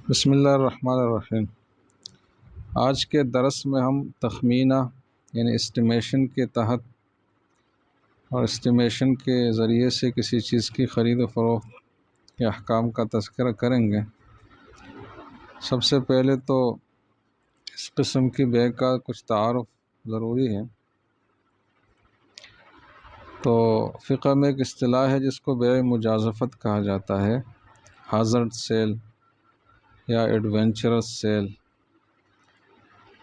بسم اللہ الرحمن الرحیم۔ آج کے درس میں ہم تخمینہ یعنی اسٹیمیشن کے تحت اور اسٹیمیشن کے ذریعے سے کسی چیز کی خرید و فروخت کے احکام کا تذکرہ کریں گے۔ سب سے پہلے تو اس قسم کی بیع کا کچھ تعارف ضروری ہے۔ تو فقہ میں ایک اصطلاح ہے جس کو بیع مجازفت کہا جاتا ہے، ہازارڈ سیل یا ایڈونچرس سیل،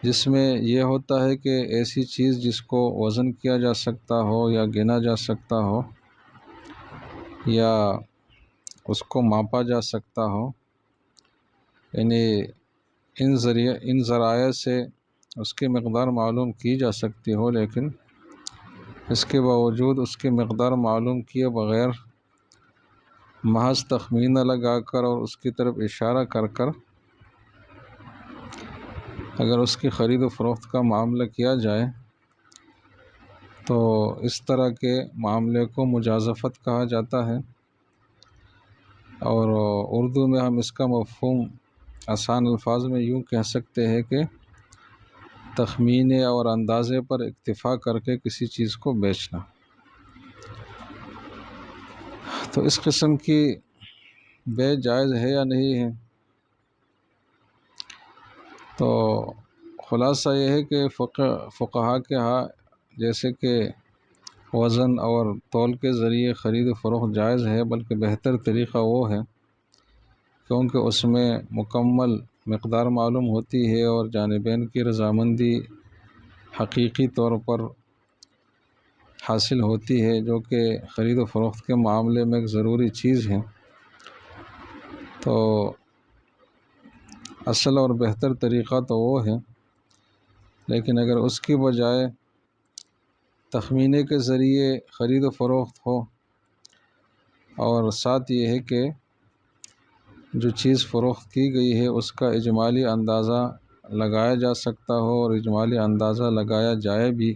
جس میں یہ ہوتا ہے کہ ایسی چیز جس کو وزن کیا جا سکتا ہو یا گنا جا سکتا ہو یا اس کو ماپا جا سکتا ہو، یعنی ان ذرائع سے اس کی مقدار معلوم کی جا سکتی ہو، لیکن اس کے باوجود اس کی مقدار معلوم کیے بغیر محض تخمینہ لگا کر اور اس کی طرف اشارہ کر کر اگر اس کی خرید و فروخت کا معاملہ کیا جائے تو اس طرح کے معاملے کو مجازفت کہا جاتا ہے، اور اردو میں ہم اس کا مفہوم آسان الفاظ میں یوں کہہ سکتے ہیں کہ تخمینے اور اندازے پر اکتفا کر کے کسی چیز کو بیچنا۔ تو اس قسم کی بیع جائز ہے یا نہیں ہے؟ تو خلاصہ یہ ہے کہ فقہا کے ہاں جیسے کہ وزن اور تول کے ذریعے خرید و فروخت جائز ہے، بلکہ بہتر طریقہ وہ ہے کیونکہ اس میں مکمل مقدار معلوم ہوتی ہے اور جانبین کی رضامندی حقیقی طور پر حاصل ہوتی ہے، جو کہ خرید و فروخت کے معاملے میں ایک ضروری چیز ہے۔ تو اصل اور بہتر طریقہ تو وہ ہے، لیکن اگر اس کی بجائے تخمینے کے ذریعے خرید و فروخت ہو اور ساتھ یہ ہے کہ جو چیز فروخت کی گئی ہے اس کا اجمالی اندازہ لگایا جا سکتا ہو اور اجمالی اندازہ لگایا جائے بھی،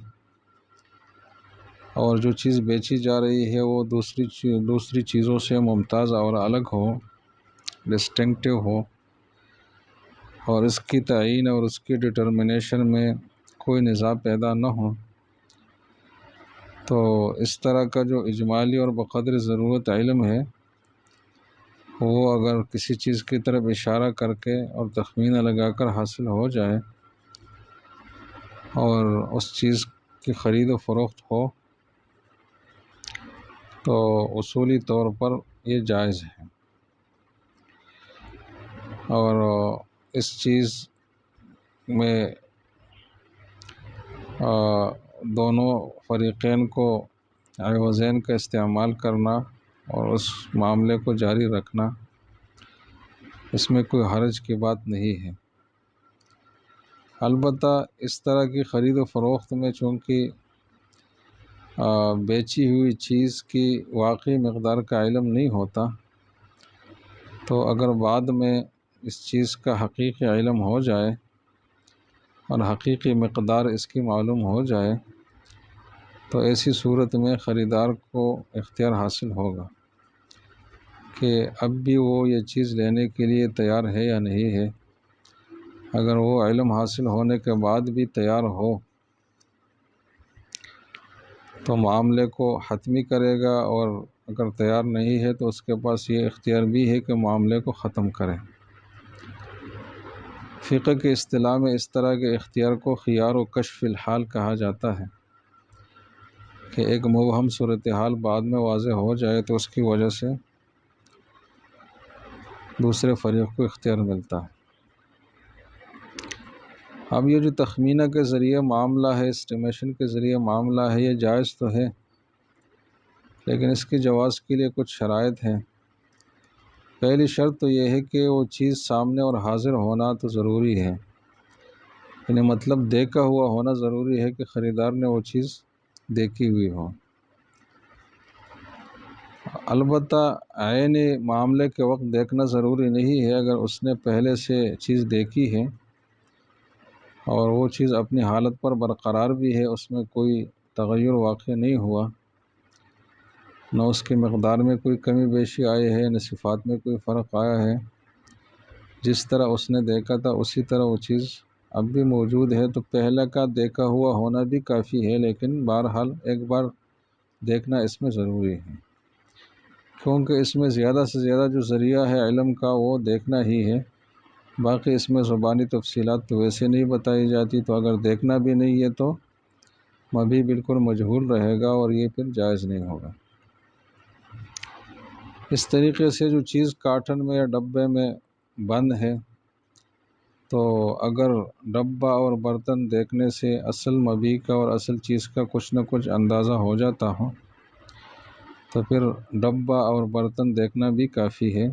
اور جو چیز بیچی جا رہی ہے وہ دوسری چیزوں سے ممتاز اور الگ ہو، ڈسٹنکٹیو ہو، اور اس کی تعین اور اس کی ڈٹرمنیشن میں کوئی نزاع پیدا نہ ہو، تو اس طرح کا جو اجمالی اور بقدر ضرورت علم ہے وہ اگر کسی چیز کی طرف اشارہ کر کے اور تخمینہ لگا کر حاصل ہو جائے اور اس چیز کی خرید و فروخت ہو تو اصولی طور پر یہ جائز ہے، اور اس چیز میں دونوں فریقین کو عوضین کا استعمال کرنا اور اس معاملے کو جاری رکھنا، اس میں کوئی حرج کی بات نہیں ہے۔ البتہ اس طرح کی خرید و فروخت میں چونکہ بیچی ہوئی چیز کی واقعی مقدار کا علم نہیں ہوتا، تو اگر بعد میں اس چیز کا حقیقی علم ہو جائے اور حقیقی مقدار اس کی معلوم ہو جائے تو ایسی صورت میں خریدار کو اختیار حاصل ہوگا کہ اب بھی وہ یہ چیز لینے کے لیے تیار ہے یا نہیں ہے۔ اگر وہ علم حاصل ہونے کے بعد بھی تیار ہو تو معاملے کو حتمی کرے گا، اور اگر تیار نہیں ہے تو اس کے پاس یہ اختیار بھی ہے کہ معاملے کو ختم کرے۔ فقہ کی اصطلاح میں اس طرح کے اختیار کو خیار و کشف الحال کہا جاتا ہے کہ ایک مبہم صورتحال بعد میں واضح ہو جائے تو اس کی وجہ سے دوسرے فریق کو اختیار ملتا ہے۔ اب یہ جو تخمینہ کے ذریعے معاملہ ہے، اسٹیمیشن کے ذریعے معاملہ ہے، یہ جائز تو ہے، لیکن اس کی جواز کے لیے کچھ شرائط ہیں۔ پہلی شرط تو یہ ہے کہ وہ چیز سامنے اور حاضر ہونا تو ضروری ہے، یعنی مطلب دیکھا ہوا ہونا ضروری ہے کہ خریدار نے وہ چیز دیکھی ہوئی ہو۔ البتہ عین معاملے کے وقت دیکھنا ضروری نہیں ہے، اگر اس نے پہلے سے چیز دیکھی ہے اور وہ چیز اپنی حالت پر برقرار بھی ہے، اس میں کوئی تغیر واقع نہیں ہوا، نہ اس کی مقدار میں کوئی کمی بیشی آئی ہے، نہ صفات میں کوئی فرق آیا ہے، جس طرح اس نے دیکھا تھا اسی طرح وہ چیز اب بھی موجود ہے، تو پہلے کا دیکھا ہوا ہونا بھی کافی ہے، لیکن بہرحال ایک بار دیکھنا اس میں ضروری ہے، کیونکہ اس میں زیادہ سے زیادہ جو ذریعہ ہے علم کا وہ دیکھنا ہی ہے۔ باقی اس میں زبانی تفصیلات تو ویسے نہیں بتائی جاتی، تو اگر دیکھنا بھی نہیں ہے تو مبھی بالکل مجہول رہے گا اور یہ پھر جائز نہیں ہوگا۔ اس طریقے سے جو چیز کارٹن میں یا ڈبے میں بند ہے، تو اگر ڈبہ اور برتن دیکھنے سے اصل مبی کا اور اصل چیز کا کچھ نہ کچھ اندازہ ہو جاتا ہو، تو پھر ڈبہ اور برتن دیکھنا بھی کافی ہے،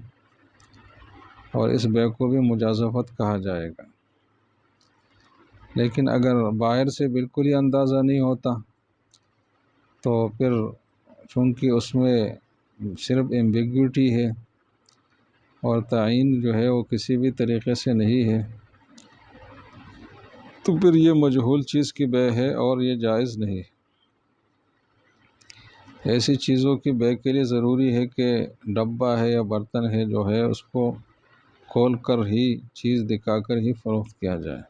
اور اس بے کو بھی مجازفت کہا جائے گا۔ لیکن اگر باہر سے بالکل ہی اندازہ نہیں ہوتا، تو پھر چونکہ اس میں صرف ایمبیگوٹی ہے اور تعین جو ہے وہ کسی بھی طریقے سے نہیں ہے، تو پھر یہ مجہول چیز کی بے ہے اور یہ جائز نہیں ہے۔ ایسی چیزوں کی بے کے لیے ضروری ہے کہ ڈبہ ہے یا برتن ہے جو ہے اس کو کھول کر ہی چیز دکھا کر ہی فروخت کیا جائے۔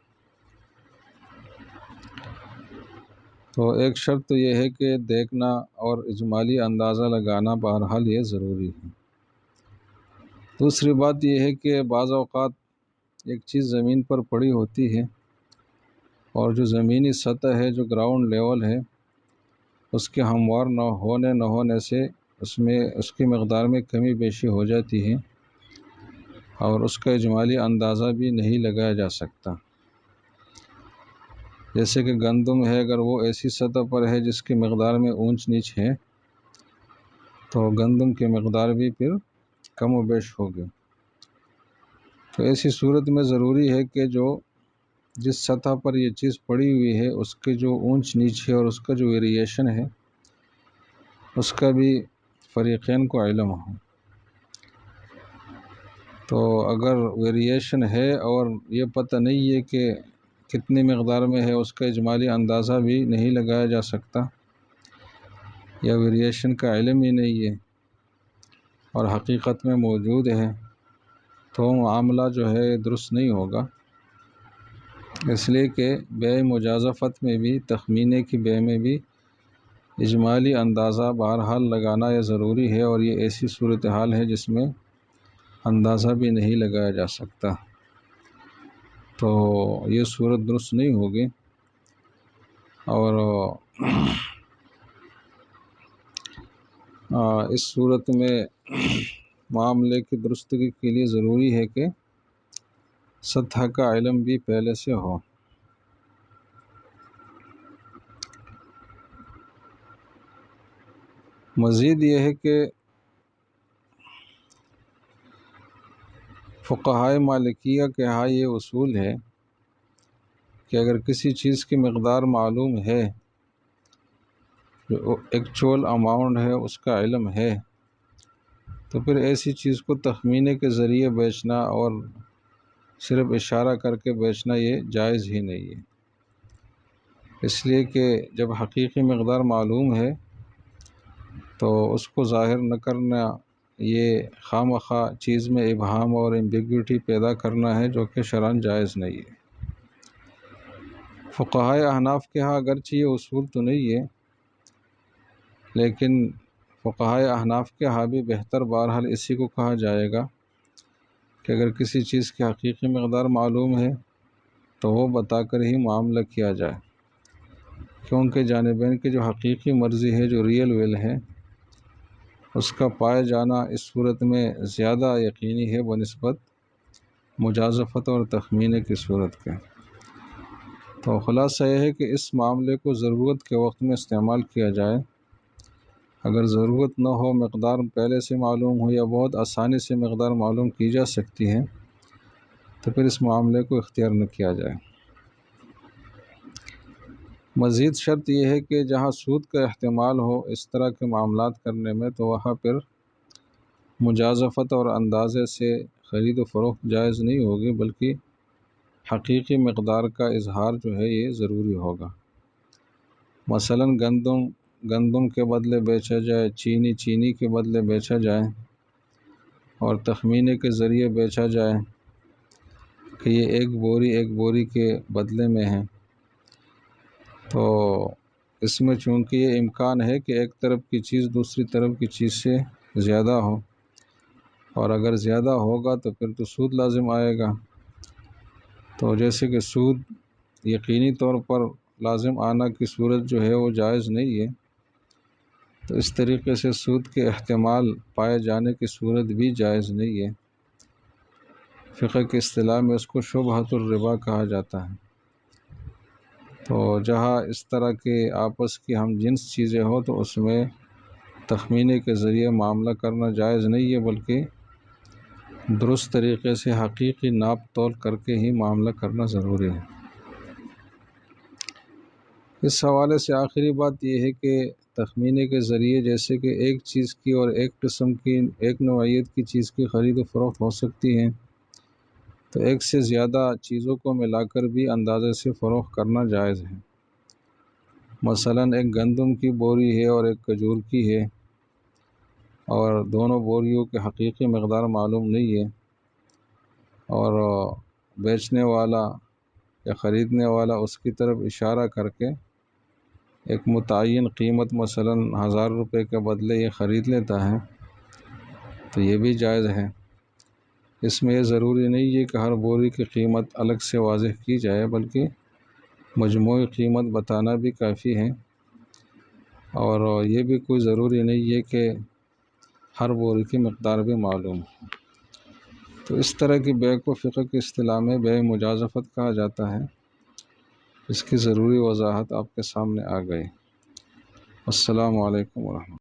تو ایک شرط تو یہ ہے کہ دیکھنا اور اجمالی اندازہ لگانا بہرحال یہ ضروری ہے۔ دوسری بات یہ ہے کہ بعض اوقات ایک چیز زمین پر پڑی ہوتی ہے، اور جو زمینی سطح ہے، جو گراؤنڈ لیول ہے، اس کے ہموار نہ ہونے سے اس کی مقدار میں کمی بیشی ہو جاتی ہے، اور اس کا اجمالی اندازہ بھی نہیں لگایا جا سکتا۔ جیسے کہ گندم ہے، اگر وہ ایسی سطح پر ہے جس کی مقدار میں اونچ نیچ ہے، تو گندم کی مقدار بھی پھر کم و بیش ہوگی۔ تو ایسی صورت میں ضروری ہے کہ جس سطح پر یہ چیز پڑی ہوئی ہے اس کے جو اونچ نیچ ہے اور اس کا جو ویریشن ہے اس کا بھی فریقین کو علم ہو۔ تو اگر ویریشن ہے اور یہ پتہ نہیں ہے کہ کتنی مقدار میں ہے، اس کا اجمالی اندازہ بھی نہیں لگایا جا سکتا، یا ویریشن کا علم ہی نہیں ہے اور حقیقت میں موجود ہے، تو معاملہ جو ہے درست نہیں ہوگا۔ اس لیے کہ بے مجازفت میں بھی، تخمینے کی بے میں بھی اجمالی اندازہ بہرحال لگانا یہ ضروری ہے، اور یہ ایسی صورتحال ہے جس میں اندازہ بھی نہیں لگایا جا سکتا، تو یہ صورت درست نہیں ہوگی۔ اور اس صورت میں معاملے کی درستگی کے لیے ضروری ہے کہ سطح کا علم بھی پہلے سے ہو۔ مزید یہ ہے کہ فقہائے مالکیہ کے ہاں یہ اصول ہے کہ اگر کسی چیز کی مقدار معلوم ہے، جو ایکچوئل اماؤنٹ ہے اس کا علم ہے، تو پھر ایسی چیز کو تخمینے کے ذریعے بیچنا اور صرف اشارہ کر کے بیچنا یہ جائز ہی نہیں ہے۔ اس لیے کہ جب حقیقی مقدار معلوم ہے تو اس کو ظاہر نہ کرنا یہ خواہ مخواہ چیز میں ابہام اور ایمبیگوٹی پیدا کرنا ہے، جو کہ شرعاً جائز نہیں ہے۔ فقہائے احناف کے ہاں اگرچہ یہ اصول تو نہیں ہے، لیکن فقہائے احناف کے ہاں بھی بہتر بہرحال اسی کو کہا جائے گا کہ اگر کسی چیز کی حقیقی مقدار معلوم ہے تو وہ بتا کر ہی معاملہ کیا جائے، کیونکہ جانبین کی جو حقیقی مرضی ہے، جو ریئل ویل ہے، اس کا پائے جانا اس صورت میں زیادہ یقینی ہے بنسبت مجازفت اور تخمینے کی صورت کے۔ تو خلاصہ یہ ہے کہ اس معاملے کو ضرورت کے وقت میں استعمال کیا جائے۔ اگر ضرورت نہ ہو، مقدار پہلے سے معلوم ہو یا بہت آسانی سے مقدار معلوم کی جا سکتی ہے، تو پھر اس معاملے کو اختیار نہ کیا جائے۔ مزید شرط یہ ہے کہ جہاں سود کا احتمال ہو اس طرح کے معاملات کرنے میں، تو وہاں پھر مجازفت اور اندازے سے خرید و فروخت جائز نہیں ہوگی، بلکہ حقیقی مقدار کا اظہار جو ہے یہ ضروری ہوگا۔ مثلاً گندم کے بدلے بیچا جائے، چینی کے بدلے بیچا جائے، اور تخمینے کے ذریعے بیچا جائے، کہ یہ ایک بوری کے بدلے میں ہے، تو اس میں چونکہ یہ امکان ہے کہ ایک طرف کی چیز دوسری طرف کی چیز سے زیادہ ہو، اور اگر زیادہ ہوگا تو پھر تو سود لازم آئے گا۔ تو جیسے کہ سود یقینی طور پر لازم آنا کی صورت جو ہے وہ جائز نہیں ہے، تو اس طریقے سے سود کے احتمال پائے جانے کی صورت بھی جائز نہیں ہے۔ فقہ کی اصطلاح میں اس کو شبہۃ الربا کہا جاتا ہے۔ تو جہاں اس طرح کے آپس کی ہم جنس چیزیں ہوں تو اس میں تخمینے کے ذریعے معاملہ کرنا جائز نہیں ہے، بلکہ درست طریقے سے حقیقی ناپ تول کر کے ہی معاملہ کرنا ضروری ہے۔ اس حوالے سے آخری بات یہ ہے کہ تخمینے کے ذریعے جیسے کہ ایک چیز کی اور ایک قسم کی، ایک نوعیت کی چیز کی خرید و فروخت ہو سکتی ہے، تو ایک سے زیادہ چیزوں کو ملا کر بھی اندازے سے فروخت کرنا جائز ہے۔ مثلا ایک گندم کی بوری ہے اور ایک کھجور کی ہے، اور دونوں بوریوں کی حقیقی مقدار معلوم نہیں ہے، اور بیچنے والا یا خریدنے والا اس کی طرف اشارہ کر کے ایک متعین قیمت مثلا 1000 روپے کے بدلے یہ خرید لیتا ہے، تو یہ بھی جائز ہے۔ اس میں یہ ضروری نہیں ہے کہ ہر بوری کی قیمت الگ سے واضح کی جائے، بلکہ مجموعی قیمت بتانا بھی کافی ہے، اور یہ بھی کوئی ضروری نہیں ہے کہ ہر بوری کی مقدار بھی معلوم ہو۔ تو اس طرح کی بیع کو فقہ کی اصطلاح میں بیع مجازفت کہا جاتا ہے۔ اس کی ضروری وضاحت آپ کے سامنے آ گئی۔ السلام علیکم ورحمۃ اللہ۔